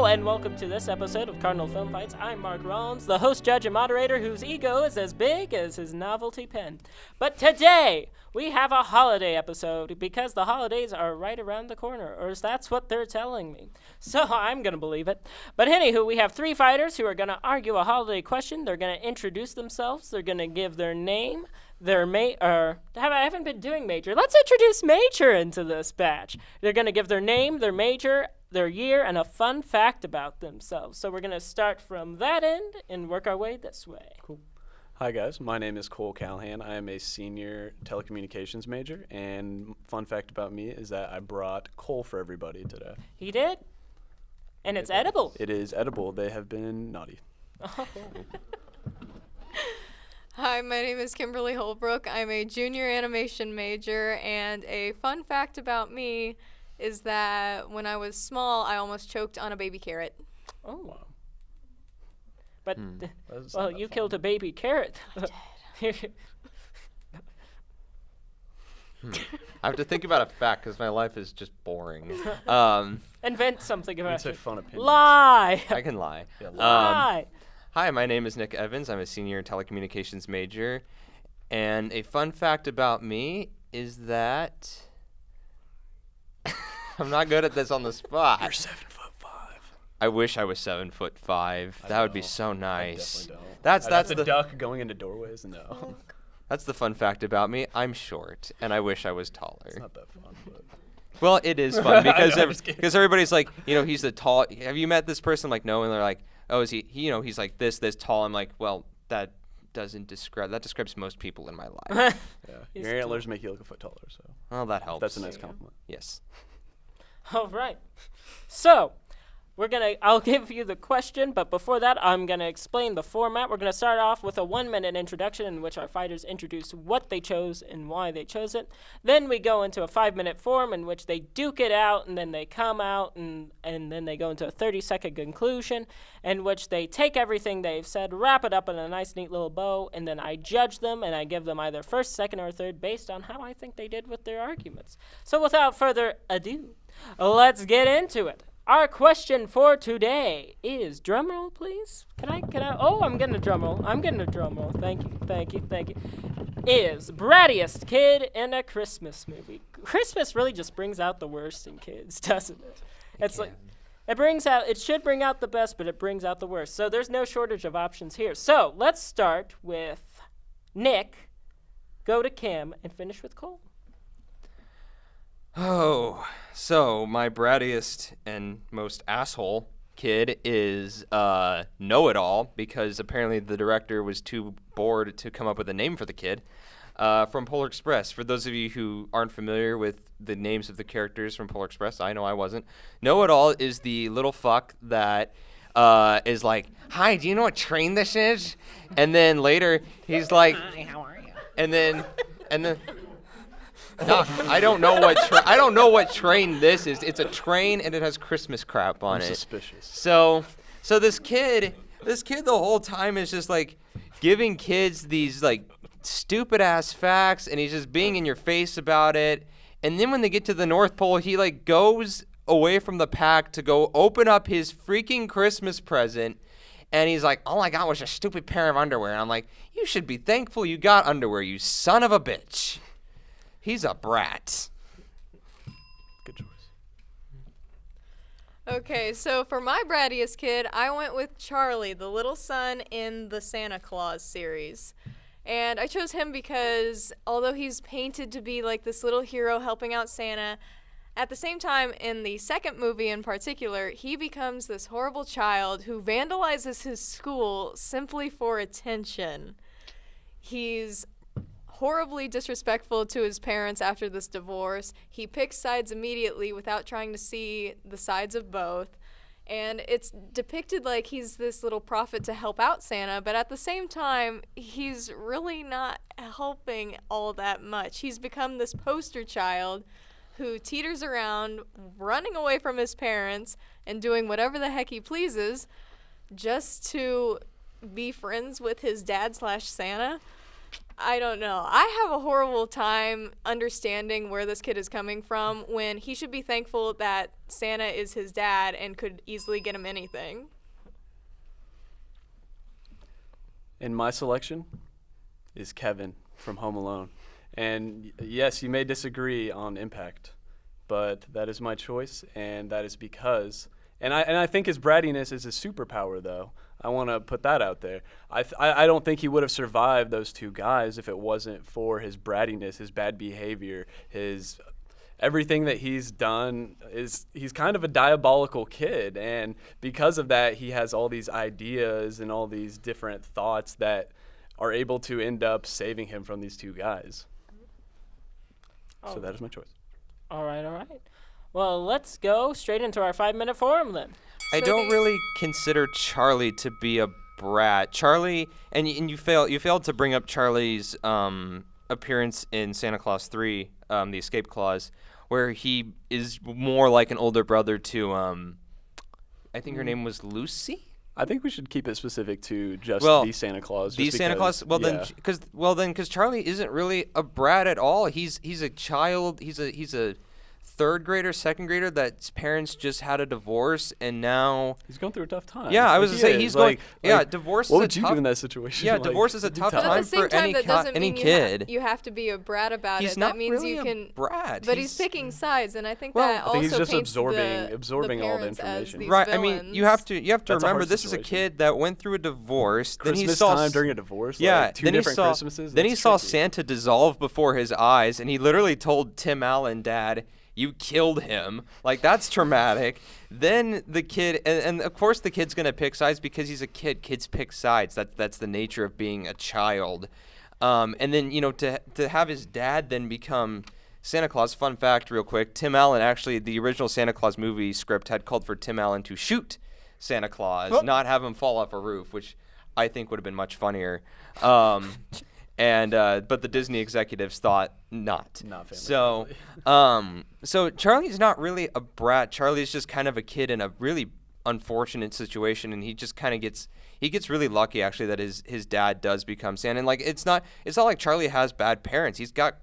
Hello and welcome to this episode of Cardinal Film Fights. I'm Mark Rollins, the host, judge, and moderator whose ego is as big as his novelty pen. But today, we have a holiday episode because the holidays are right around the corner, or that's what they're telling me. So I'm going to believe it. But anywho, we have three fighters who are going to argue a holiday question. They're going to introduce themselves. They're going to give their name, their I haven't been doing major. Let's introduce major into this batch. They're going to give their name, their major, their year, and a fun fact about themselves. So we're going to start from that end and work our way this way. Cool. Hi guys, my name is Cole Callahan. I am a senior telecommunications major, and fun fact about me is that I brought coal for everybody today. He did? And it's edible. It is edible. They have been naughty. Oh. Hi, my name is Kimberly Holbrook. I'm a junior animation major, and a fun fact about me is that when I was small, I almost choked on a baby carrot. Oh. Wow. But, well, you killed a baby carrot. I have to think about a fact because my life is just boring. Invent something about It's a it. fun opinion. Lie. I can lie. Yeah, Lie. Hi, my name is Nick Evans. I'm a senior telecommunications major. And a fun fact about me is that I'm not good at this on the spot. You're 7'5". I wish I was 7'5". That would be so I nice. definitely don't. That's the the duck going into doorways. No, That's the fun fact about me. I'm short, and I wish I was taller. it's not that fun. But Well, it is fun because I'm just kidding. because everybody's like, he's the tall. Have you met this person? Like, no, and they're like, oh, is he? He's like this tall. I'm like, well, that describes most people in my life. yeah, He's your antlers make you look a foot taller, so Well, that helps. that's a nice compliment. Yes. All right. So, I'll give you the question, but before that, I'm going to explain the format. We're going to start off with a 1-minute introduction in which our fighters introduce what they chose and why they chose it. Then we go into a 5-minute form in which they duke it out, and then they come out, and then they go into a 30-second conclusion in which they take everything they've said, wrap it up in a nice, neat little bow, and then I judge them, and I give them either first, second, or third based on how I think they did with their arguments. So without further ado, let's get into it. Our question for today is, drumroll please. Can I, I'm getting a drumroll. I'm getting a drumroll. Thank you. Is Brattiest kid in a Christmas movie? Christmas really just brings out the worst in kids, doesn't it? It should bring out the best, but it brings out the worst. So there's no shortage of options here. So let's start with Nick, go to Kim, and finish with Cole. Oh, so my brattiest and most asshole kid is Know-It-All, because apparently the director was too bored to come up with a name for the kid, from Polar Express. For those of you who aren't familiar with the names of the characters from Polar Express, I know I wasn't. Know-It-All is the little fuck that is like, hi, do you know what train this is? And then later he's like, hi, how are you? And then no, I don't know what train this is. It's a train and it has Christmas crap on I'm it. suspicious. So this kid the whole time is just like giving kids these like stupid ass facts, and he's just being in your face about it. And then when they get to the North Pole, he like goes away from the pack to go open up his freaking Christmas present. And he's like, all I got was a stupid pair of underwear. And I'm like, you should be thankful you got underwear, you son of a bitch. He's a brat. Good choice. Okay, so for my brattiest kid, I went with Charlie, the little son in the Santa Claus series. And I chose him because although he's painted to be like this little hero helping out Santa, at the same time, in the second movie in particular, he becomes this horrible child who vandalizes his school simply for attention. He's horribly disrespectful to his parents after this divorce. He picks sides immediately without trying to see the sides of both. And it's depicted like he's this little prophet to help out Santa, but at the same time, he's really not helping all that much. He's become this poster child who teeters around, running away from his parents and doing whatever the heck he pleases just to be friends with his dad/Santa. I don't know. I have a horrible time understanding where this kid is coming from when he should be thankful that Santa is his dad and could easily get him anything. And my selection is Kevin from Home Alone. And yes, you may disagree on impact, but that is my choice, and that is because, and I think his brattiness is his superpower, though. I want to put that out there. I don't think he would have survived those two guys if it wasn't for his brattiness, his bad behavior, his everything that he's done. He's kind of a diabolical kid, and because of that, he has all these ideas and all these different thoughts that are able to end up saving him from these two guys. So that is my choice. All right. Well, let's go straight into our 5-minute forum then. I don't really consider Charlie to be a brat. Charlie, and you failed to bring up Charlie's appearance in Santa Claus 3, the Escape Clause, where he is more like an older brother to, I think her name was Lucy? I think we should keep it specific to just the Santa Claus. The Santa Claus. Well, yeah. because Charlie isn't really a brat at all. He's a child. He's a third grader, second grader that's parents just had a divorce, and now he's going through a tough time. Yeah, I was gonna say he's going. Yeah, divorce. What would you do in that situation? Yeah, divorce is a tough But at time the same for time, that doesn't any mean kid. you have to be a brat about He's it. not That means really you a can. brat. But he's picking sides, and I think Well, that I also think he's just paints absorbing the all the parents as information. these Right. I mean, villains. you have to That's a remember hard this is a situation. kid that went through a divorce. Christmas then he saw time during a divorce. Yeah, like two then he different saw Christmases. then he that's saw tricky. Santa dissolve before his eyes, and he literally told Tim Allen, "Dad, you killed him." Like, that's traumatic. Then the kid, and of course the kid's gonna pick sides because he's a kid. Kids pick sides. That's the nature of being a child. And then to have his dad then become Santa Claus. Fun fact, real quick: Tim Allen, actually, the original Santa Claus movie script had called for Tim Allen to shoot Santa Claus, not have him fall off a roof, which I think would have been much funnier. But the Disney executives thought not. Not family So, so Charlie's not really a brat. Charlie's just kind of a kid in a really unfortunate situation, and he just kind of gets really lucky actually that his dad does become Santa. And like it's not like Charlie has bad parents. He's got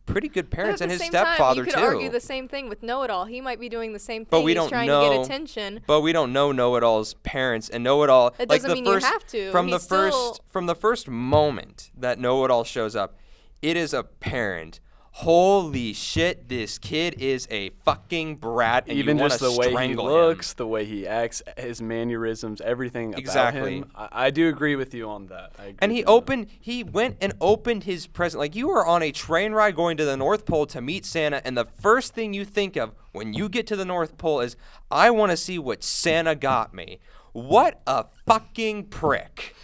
pretty good parents, and his stepfather you could too. argue the same thing with Know-It-All. He might be doing the same thing. But we He's don't trying know. to get attention. But we don't know Know-It-All's parents, and Know-It-All That like doesn't the mean you first have to. from He's the first moment that Know-It-All shows up, it is apparent. Holy shit, this kid is a fucking brat, and Even you want just to the way he strangle looks, him. the way he acts, his mannerisms, everything Exactly. about him. I do agree with you on that. I agree And with you on that. he went and opened his present. Like, you are on a train ride going to the North Pole to meet Santa, and the first thing you think of when you get to the North Pole is, I want to see what Santa got me. What a fucking prick.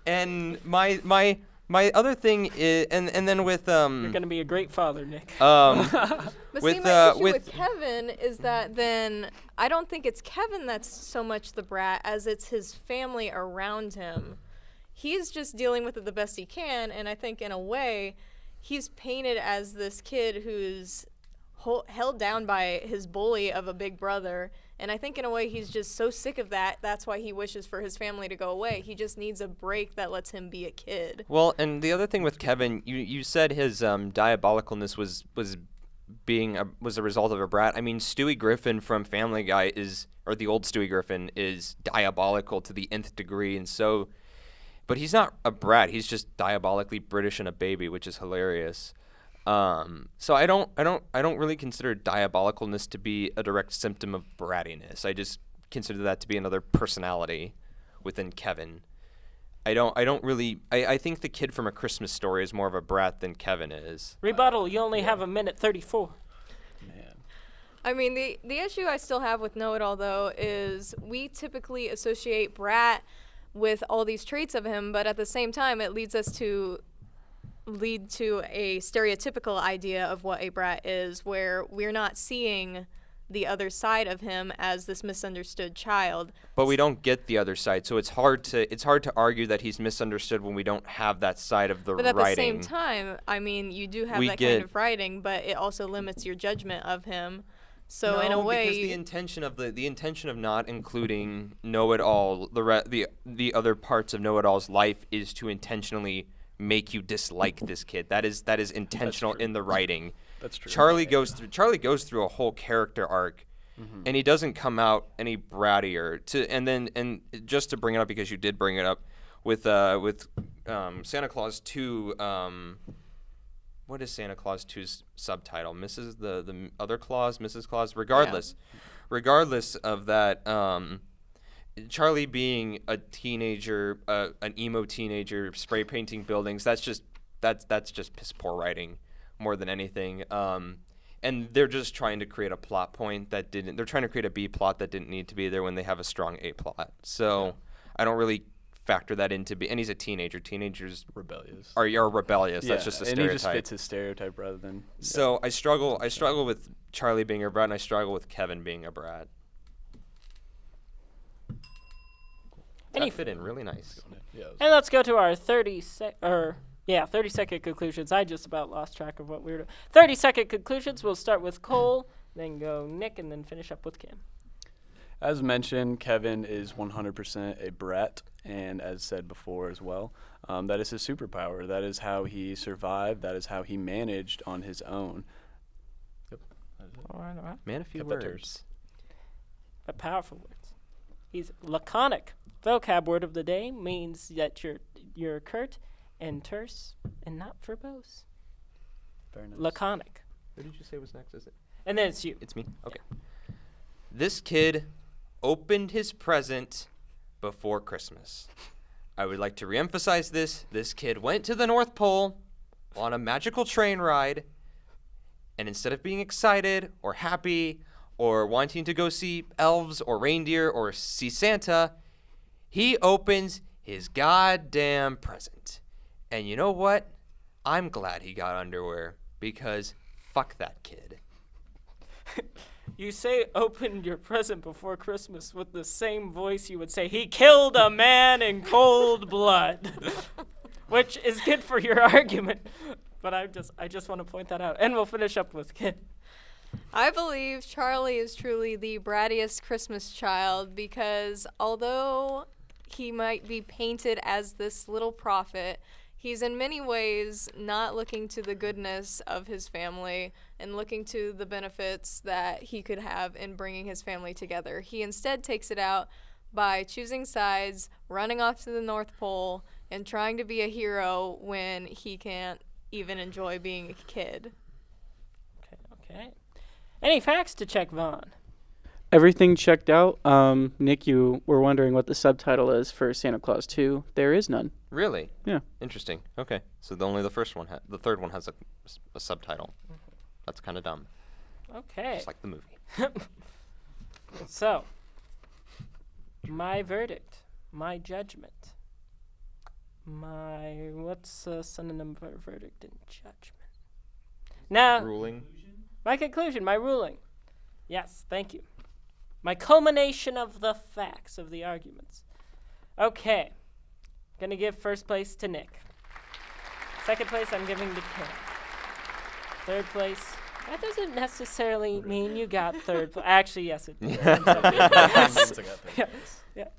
And my other thing is, and then with You're gonna be a great father, Nick. But with, see, my issue with- with Kevin is that then I don't think it's Kevin that's so much the brat as it's his family around him. He's just dealing with it the best he can, and I think in a way, he's painted as this kid who's held down by his bully of a big brother. And I think in a way he's just so sick of that. That's why he wishes for his family to go away. He just needs a break that lets him be a kid. Well, and the other thing with Kevin, you said his diabolicalness was a result of a brat. I mean, Stewie Griffin from Family Guy or the old Stewie Griffin is diabolical to the nth degree, and so, but he's not a brat. He's just diabolically British and a baby, which is hilarious. So I don't really consider diabolicalness to be a direct symptom of brattiness. I just consider that to be another personality within Kevin. I think the kid from A Christmas Story is more of a brat than Kevin is. Rebuttal. You only have a minute 34. Man. I mean, the issue I still have with Know-It-All, though, is we typically associate brat with all these traits of him, but at the same time, it leads to a stereotypical idea of what a brat is, where we're not seeing the other side of him as this misunderstood child. But we don't get the other side, so it's hard to argue that he's misunderstood when we don't have that side of the But at writing. the same time, I mean, you do have that kind of writing, but it also limits your judgment of him. So in a way, because the intention of not including Know-It-All, the other parts of Know-It-All's life is to intentionally make you dislike this kid. That is intentional true. in the writing. That's true. Charlie goes through a whole character arc, and he doesn't come out any brattier. And just to bring it up, because you did bring it up with Santa Claus 2. What is Santa Claus 2's subtitle? Mrs. the other Claus, Mrs. Claus. Regardless of that, Charlie being a teenager, an emo teenager, spray painting buildings. That's just piss poor writing more than anything. And they're just trying to create a plot point that didn't. They're trying to create a B plot that didn't need to be there when they have a strong A plot. So I don't really factor that into. And he's a teenager. Teenagers rebellious. Are rebellious. Yeah, that's just a and stereotype. he just fits his stereotype rather than. So I struggle with Charlie being a brat, and I struggle with Kevin being a brat. That fit in really nice. Yeah, And let's go to our 30-second conclusions. I just about lost track of what we were doing. 30-second conclusions. We'll start with Cole, then go Nick, and then finish up with Kim. As mentioned, Kevin is 100% a brat, and as said before as well, that is his superpower. That is how he survived. That is how he managed on his own. Yep. All right. Man, a few Kept that words. But powerful words. He's laconic. Vocab word of the day means that you're curt and terse and not verbose. Very nice. Laconic. Who did you say was next? Is it? And then it's you. It's me. Okay. This kid opened his present before Christmas. I would like to reemphasize this. This kid went to the North Pole on a magical train ride, and instead of being excited or happy or wanting to go see elves or reindeer or see Santa, he opens his goddamn present. And you know what? I'm glad he got underwear, because fuck that kid. You say opened your present before Christmas with the same voice you would say he killed a man in cold blood, which is good for your argument. But I just want to point that out. And we'll finish up with Kim. I believe Charlie is truly the brattiest Christmas child, because although he might be painted as this little prophet, he's in many ways not looking to the goodness of his family and looking to the benefits that he could have in bringing his family together. He instead takes it out by choosing sides, running off to the North Pole, and trying to be a hero when he can't even enjoy being a kid. Okay. Any facts to check, Vaughn? Everything checked out. Nick, you were wondering what the subtitle is for Santa Claus 2. There is none. Really? Yeah. Interesting. Okay. So the third one has a subtitle. That's kind of dumb. Okay. Just like the movie. So, my verdict, my judgment, what's a synonym for verdict and judgment? Now, Ruling. my conclusion, my ruling. Yes, thank you. My culmination of the facts of the arguments. Okay. Gonna give first place to Nick. Second place I'm giving to Kim. Third place, that doesn't necessarily mean you got third place. Actually, yes, it does. Yeah.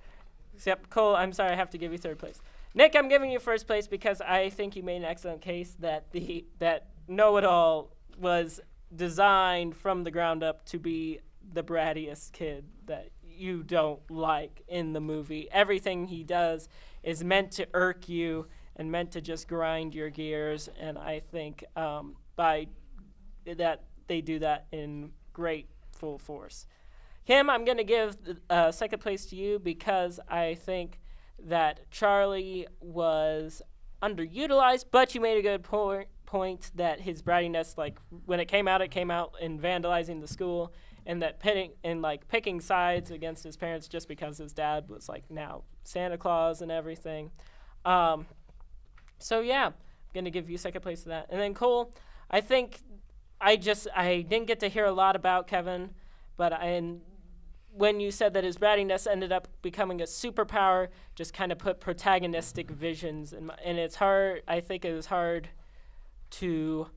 Yep, Cole, I'm sorry, I have to give you third place. Nick, I'm giving you first place because I think you made an excellent case that that Know-It-All was designed from the ground up to be the brattiest kid that you don't like in the movie. Everything he does is meant to irk you and meant to just grind your gears, and I think by that they do that in great full force. Kim, I'm going to give second place to you because I think that Charlie was underutilized, but you made a good point that his brattiness, like when it came out in vandalizing the school, and that picking sides against his parents just because his dad was like now Santa Claus and everything. So yeah, I'm gonna give you second place to that. And then Cole, I think I didn't get to hear a lot about Kevin, but when you said that his brattiness ended up becoming a superpower, just kind of put protagonistic visions and it's hard. I think it was hard to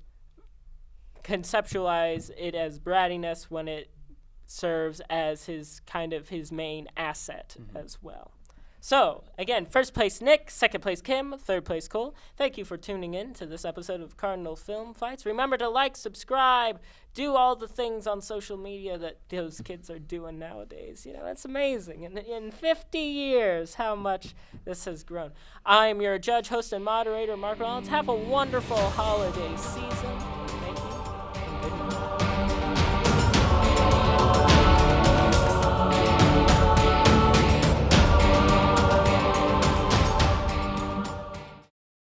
conceptualize it as brattiness when it serves as his main asset as well. So, again, first place Nick, second place Kim, third place Cole. Thank you for tuning in to this episode of Cardinal Film Fights. Remember to like, subscribe, do all the things on social media that those kids are doing nowadays. You know, it's amazing. And in 50 years, how much this has grown. I'm your judge, host, and moderator, Mark Rollins. Have a wonderful holiday season. Thank you, and good night.